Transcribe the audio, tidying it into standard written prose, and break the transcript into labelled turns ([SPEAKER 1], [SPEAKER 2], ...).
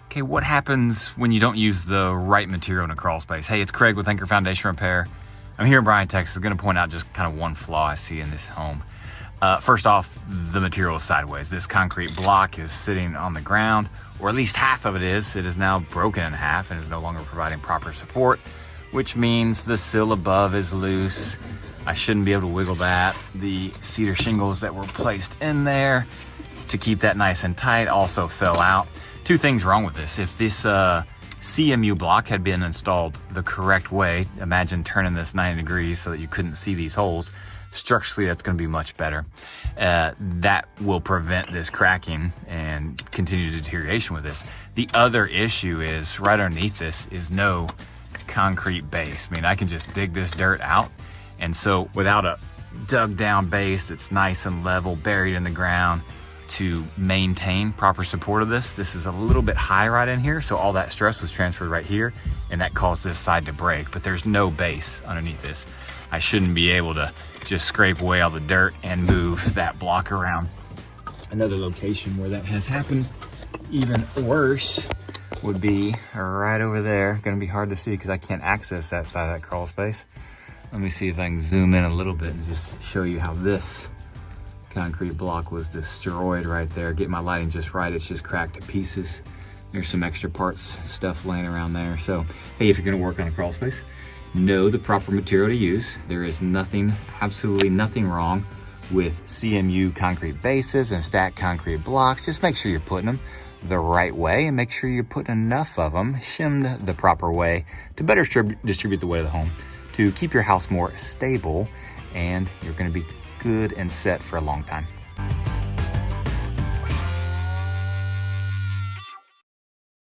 [SPEAKER 1] Okay, what happens when you don't use the right material in a crawl space? Hey, it's Craig with Anchor Foundation Repair. I'm here in Bryan, Texas. I'm gonna point out just kind of one flaw I see in this home. First off, the material is sideways. This concrete block is sitting on the ground, or at least half of it is. It is now broken in half and is no longer providing proper support, which means the sill above is loose. I shouldn't be able to wiggle that. The cedar shingles that were placed in there to keep that nice and tight also fell out. Two things wrong with this. If this CMU block had been installed the correct way, imagine turning this 90 degrees so that you couldn't see these holes. Structurally, that's gonna be much better. That will prevent this cracking and continued deterioration with this. The other issue is right underneath this is no concrete base. I mean, I can just dig this dirt out. And so without a dug down base that's nice and level, buried in the ground, to maintain proper support of this is a little bit high right in here. So all that stress was transferred right here and that caused this side to break, but there's no base underneath this. I shouldn't be able to just scrape away all the dirt and move that block around. Another location where that has happened, even worse, would be right over there. Gonna be hard to see because I can't access that side of that crawl space. Let me see if I can zoom in a little bit and just show you how this concrete block was destroyed right there. Get my lighting just right. It's just cracked to pieces. There's some extra parts, stuff laying around there. So, hey, if you're gonna work on a crawl space, know the proper material to use. There is nothing, absolutely nothing wrong with CMU concrete bases and stacked concrete blocks. Just make sure you're putting them the right way and make sure you're putting enough of them shimmed the proper way to better distribute the weight of the home, to keep your house more stable, and you're gonna be good and set for a long time.